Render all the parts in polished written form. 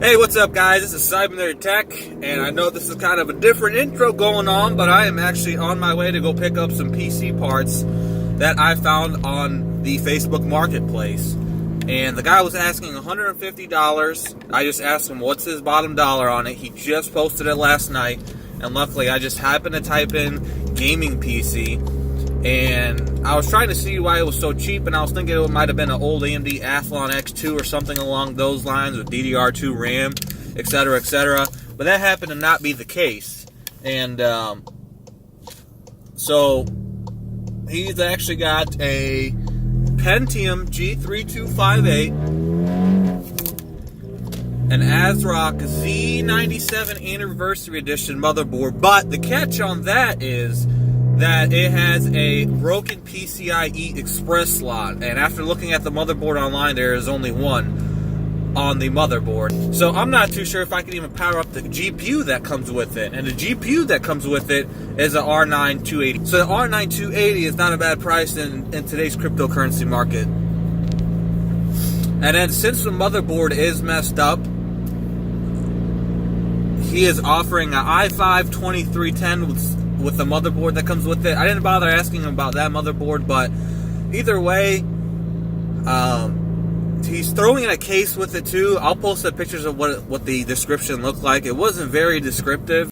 Hey, what's up guys? This is Cyber Tech, and I know this is kind of a different intro going on, but I am actually on my way to go pick up some PC parts that I found on the Facebook Marketplace. And the guy was asking $150. I just asked him what's his bottom dollar on it. He just posted it last night, and luckily I just happened to type in gaming PC, and I was trying to see why it was so cheap, and I was thinking it might have been an old AMD Athlon X2 or something along those lines with DDR2 RAM, etc., etc. But that happened to not be the case. And so he's actually got a Pentium G3258, an AsRock Z97 Anniversary Edition motherboard. But the catch on that is that it has a broken PCIe express slot, and after looking at the motherboard online, there is only one on the motherboard. So I'm not too sure if I can even power up the GPU that comes with it, and the GPU that comes with it is an R9 280. So the R9 280 is not a bad price in today's cryptocurrency market. And then since the motherboard is messed up, he is offering an i5 2310 with the motherboard that comes with it. I didn't bother asking him about that motherboard, but either way, he's throwing in a case with it too. I'll post the pictures of what the description looked like. It wasn't very descriptive.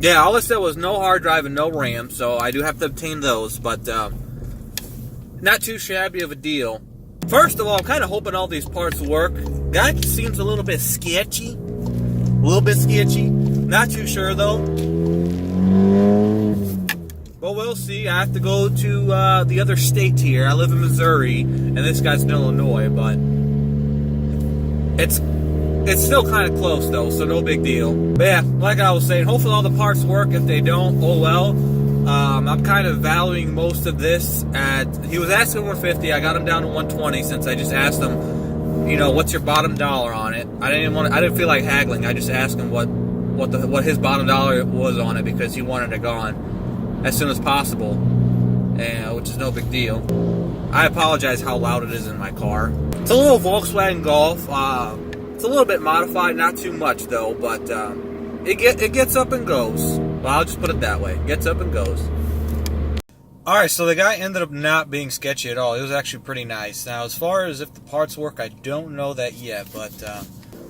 Yeah, all it said was no hard drive and no RAM, so I do have to obtain those, but not too shabby of a deal. First of all, I'm kind of hoping all these parts work. Guy seems a little bit sketchy. Not too sure though. But we'll see. I have to go to the other state here. I live in Missouri, and this guy's in Illinois, but it's still kind of close though, so no big deal. But yeah, like I was saying, hopefully all the parts work. If they don't, oh well. I'm kind of valuing most of this at, he was asking 150. I got him down to 120 since I just asked him, you know, what's your bottom dollar on it? I didn't feel like haggling. I just asked him what his bottom dollar was on it, because he wanted it gone as soon as possible, and which is no big deal. I apologize how loud it is in my car. It's a little Volkswagen Golf. It's a little bit modified, not too much though, but it gets up and goes. Well, I'll just put it that way. Gets up and goes. Alright, so the guy ended up not being sketchy at all. It was actually pretty nice. Now, as far as if the parts work, I don't know that yet, but I'm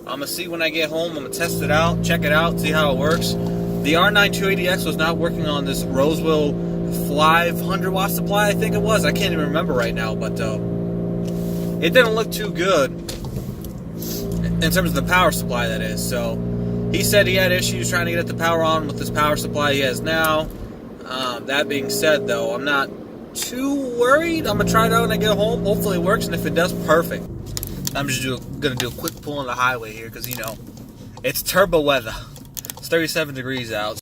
going to see when I get home. I'm going to test it out, check it out, see how it works. The R9 280X was not working on this Rosewill 500 watt supply, I think it was. I can't even remember right now, but it didn't look too good in terms of the power supply, that is. So he said he had issues trying to get the power on with this power supply he has now. That being said, though, I'm not too worried. I'm going to try it out when I get home. Hopefully it works, and if it does, perfect. I'm just going to do a quick pull on the highway here because, you know, it's turbo weather. It's 37 degrees out.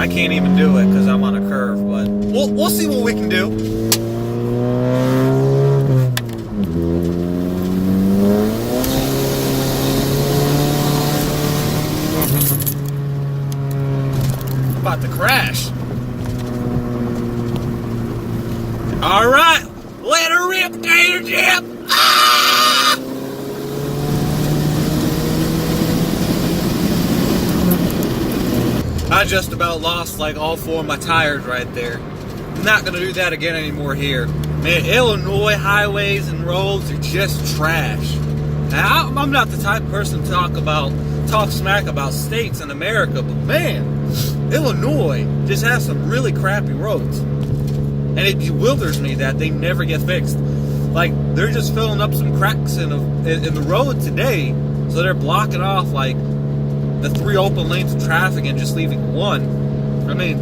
I can't even do it because I'm on a curve, but we'll see what we can do. About to crash. All right, let her rip, Gator Jip. Ah! I just about lost like all four of my tires right there. Not gonna do that again anymore here. Man, Illinois highways and roads are just trash. Now, I'm not the type of person to talk smack about states in America, but man, Illinois just has some really crappy roads. And it bewilders me that they never get fixed. Like, they're just filling up some cracks in the road today, so they're blocking off like the 3 open lanes of traffic and just leaving 1. I mean,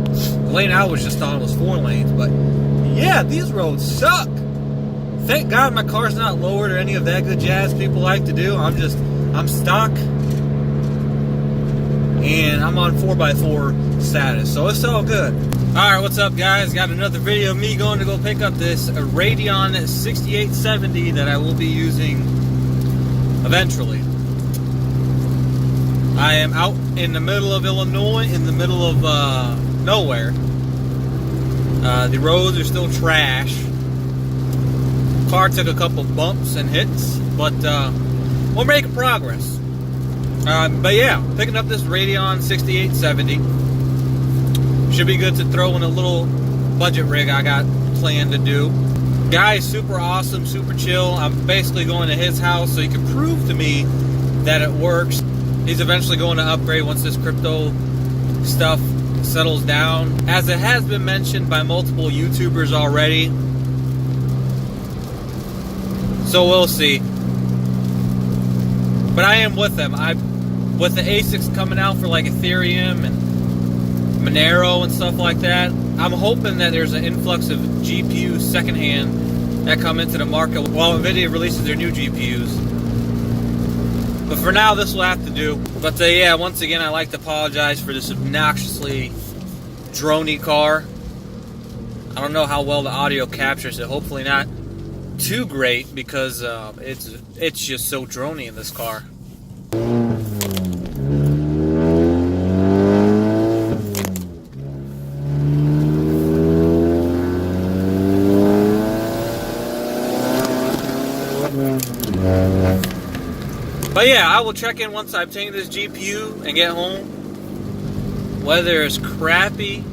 the lane I was just on was 4 lanes, but yeah, these roads suck. Thank God my car's not lowered or any of that good jazz people like to do. I'm stock, and I'm on 4x4 status, so it's all good. Alright, what's up guys? Got another video of me going to go pick up this Radeon 6870 that I will be using eventually. I am out in the middle of Illinois, in the middle of nowhere. The roads are still trash. Car took a couple bumps and hits, but we're making progress. But yeah, picking up this Radeon 6870. Should be good to throw in a little budget rig I got planned to do. Guy is super awesome, super chill. I'm basically going to his house so he can prove to me that it works. He's eventually going to upgrade once this crypto stuff settles down. As it has been mentioned by multiple YouTubers already. So we'll see. But I am with them. With the ASICs coming out for like Ethereum and Monero and stuff like that, I'm hoping that there's an influx of GPUs secondhand that come into the market while NVIDIA releases their new GPUs. But for now, this will have to do. But yeah, once again, I'd like to apologize for this obnoxiously drony car. I don't know how well the audio captures it. Hopefully not too great, because it's just so drony in this car. But yeah, I will check in once I obtain this GPU and get home. Weather is crappy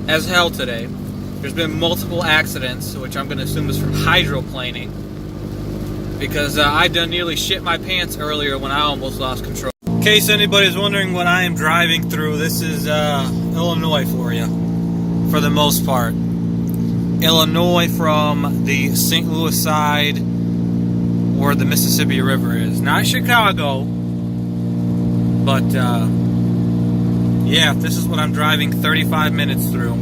as hell today. There's been multiple accidents, which I'm going to assume is from hydroplaning, because I done nearly shit my pants earlier when I almost lost control. In case anybody's wondering what I am driving through, this is Illinois for you, for the most part. Illinois from the St. Louis side, where the Mississippi River is. Not Chicago, but yeah, this is what I'm driving 35 minutes through.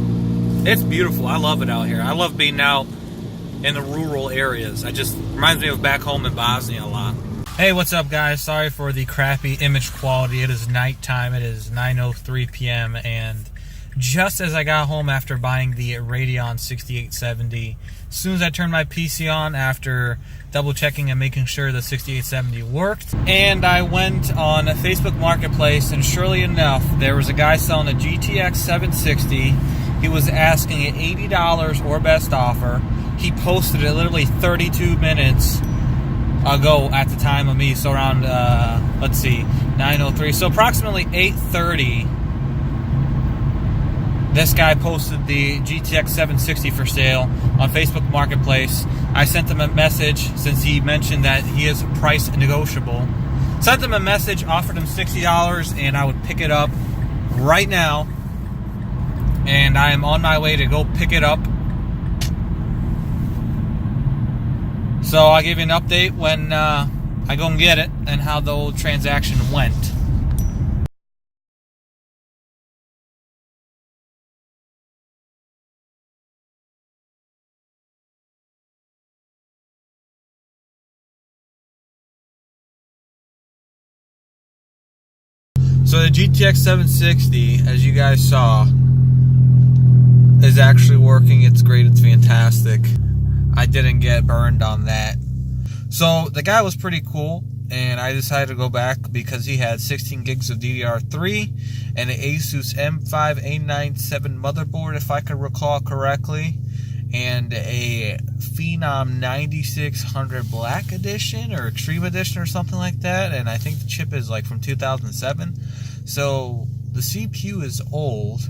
It's beautiful. I love it out here. I love being out in the rural areas. It just reminds me of back home in Bosnia a lot. Hey, what's up guys? Sorry for the crappy image quality. It is nighttime. It is 9:03 p.m. and just as I got home after buying the Radeon 6870, as soon as I turned my PC on after double checking and making sure the 6870 worked, and I went on Facebook Marketplace, and surely enough, there was a guy selling a GTX 760. He was asking at $80 or best offer. He posted it literally 32 minutes ago at the time of me, so around, let's see, 9:03, so approximately 8:30. This guy posted the GTX 760 for sale on Facebook Marketplace. I sent him a message, since he mentioned that he is price negotiable. Sent him a message, offered him $60, and I would pick it up right now. And I am on my way to go pick it up. So I'll give you an update when I go and get it and how the whole transaction went. So the GTX 760, as you guys saw, is actually working. It's great. It's fantastic. I didn't get burned on that. So the guy was pretty cool, and I decided to go back because he had 16 gigs of DDR3 and an Asus M5 A97 motherboard, if I could recall correctly, and a Phenom 9600 Black Edition or Extreme Edition or something like that, and I think the chip is like from 2007. So the CPU is old,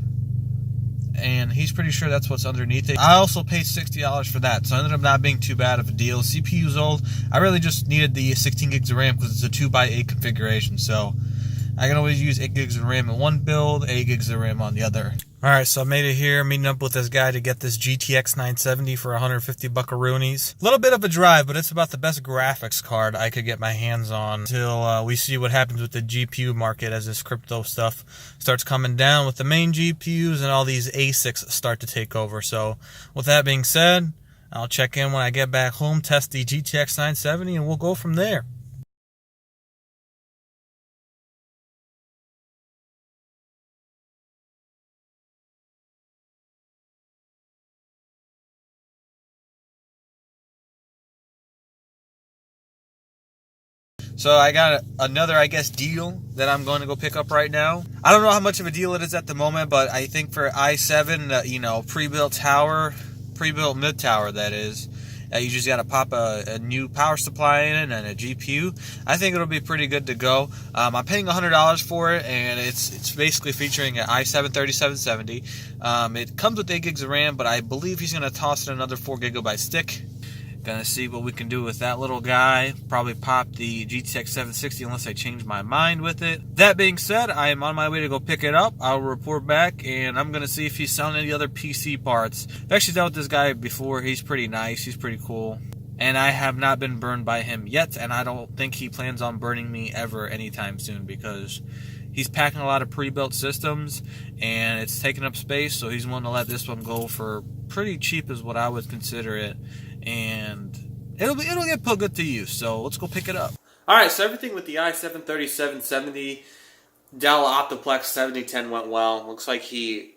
and he's pretty sure that's what's underneath it. I also paid $60 for that, so it ended up not being too bad of a deal. CPU's old. I really just needed the 16 gigs of RAM because it's a 2x8 configuration, so I can always use 8 gigs of RAM in one build, 8 gigs of RAM on the other. Alright, so I made it here, meeting up with this guy to get this GTX 970 for 150 buckaroonies. A little bit of a drive, but it's about the best graphics card I could get my hands on until we see what happens with the GPU market as this crypto stuff starts coming down with the main GPUs and all these ASICs start to take over. So with that being said, I'll check in when I get back home, test the GTX 970, and we'll go from there. So I got another, I guess, deal that I'm going to go pick up right now. I don't know how much of a deal it is at the moment, but I think for i7, you know, pre-built tower, pre-built mid-tower that is, you just got to pop a new power supply in it and a GPU. I think it'll be pretty good to go. I'm paying $100 for it, and it's basically featuring an i7 3770. It comes with 8 gigs of RAM, but I believe he's going to toss in another 4 gigabyte stick. Gonna see what we can do with that little guy. Probably pop the GTX 760 unless I change my mind with it. That being said, I am on my way to go pick it up. I'll report back, and I'm gonna see if he's selling any other PC parts. I've actually dealt with this guy before. He's pretty nice. He's pretty cool. And I have not been burned by him yet, and I don't think he plans on burning me ever anytime soon, because he's packing a lot of pre-built systems, and it's taking up space, so he's willing to let this one go for pretty cheap is what I would consider it. And it'll get put good to use, so let's go pick it up. Alright, so everything with the i7 3770 Dell Optiplex 7010 went well. Looks like he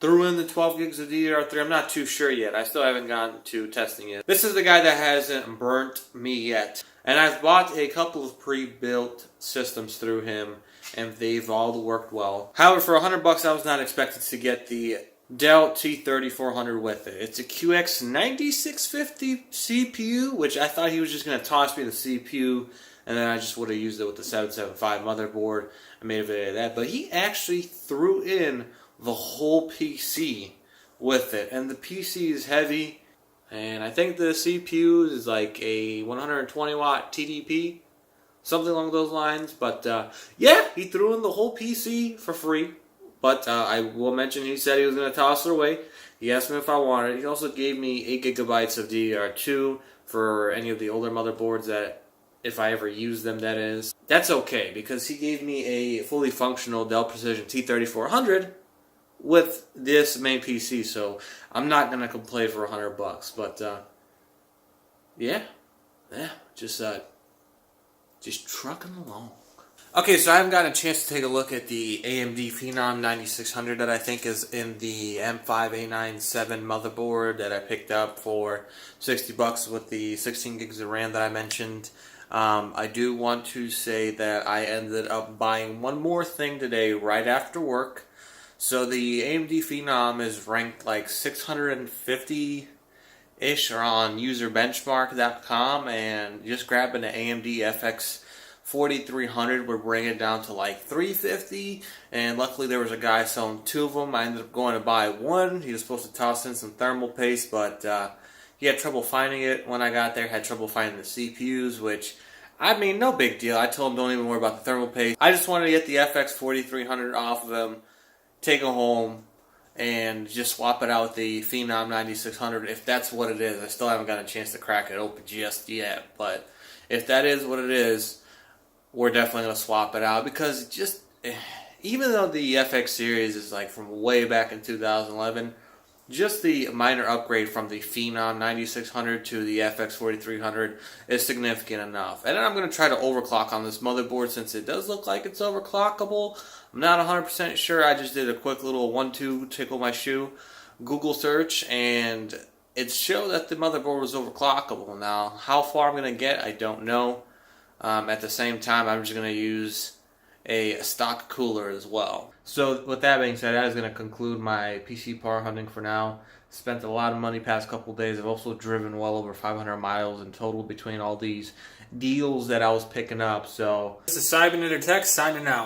threw in the 12 gigs of DDR3. I'm not too sure yet. I still haven't gotten to testing it. This is the guy that hasn't burnt me yet. And I've bought a couple of pre-built systems through him, and they've all worked well. However, for $100, I was not expected to get the Dell T3400 with it. It's a QX9650 CPU, which I thought he was just going to toss me the CPU, and then I just would have used it with the 775 motherboard. I made a video of that. But he actually threw in the whole PC with it. And the PC is heavy, and I think the CPU is like a 120 watt TDP, something along those lines. But yeah, he threw in the whole PC for free. But I will mention he said he was going to toss it away. He asked me if I wanted it. He also gave me 8 gigabytes of DDR2 for any of the older motherboards that, if I ever use them, that is. That's okay, because he gave me a fully functional Dell Precision T3400 with this main PC, so I'm not going to complain for $100. But yeah, just trucking along. Okay, so I haven't gotten a chance to take a look at the AMD Phenom 9600 that I think is in the M5A97 motherboard that I picked up for $60 with the 16 gigs of RAM that I mentioned. I do want to say that I ended up buying one more thing today right after work. So the AMD Phenom is ranked like 650-ish on userbenchmark.com, and just grabbing an AMD FX 4300 would bring it down to like 350, and luckily there was a guy selling 2 of them. I ended up going to buy one. He was supposed to toss in some thermal paste, but he had trouble finding it when I got there. Had trouble finding the CPUs, which, I mean, no big deal. I told him don't even worry about the thermal paste. I just wanted to get the FX 4300 off of him, take it home, and just swap it out with the Phenom 9600 if that's what it is. I still haven't got a chance to crack it open just yet, but if that is what it is, we're definitely going to swap it out, because just, even though the FX series is like from way back in 2011, just the minor upgrade from the Phenom 9600 to the FX 4300 is significant enough. And then I'm going to try to overclock on this motherboard, since it does look like it's overclockable. I'm not 100% sure. I just did a quick little 1-2 tickle my shoe Google search, and it showed that the motherboard was overclockable. Now, how far I'm going to get, I don't know. At the same time, I'm just going to use a stock cooler as well. So with that being said, that is going to conclude my PC power hunting for now. Spent a lot of money past couple days. I've also driven well over 500 miles in total between all these deals that I was picking up. So this is Simon Intertech signing out.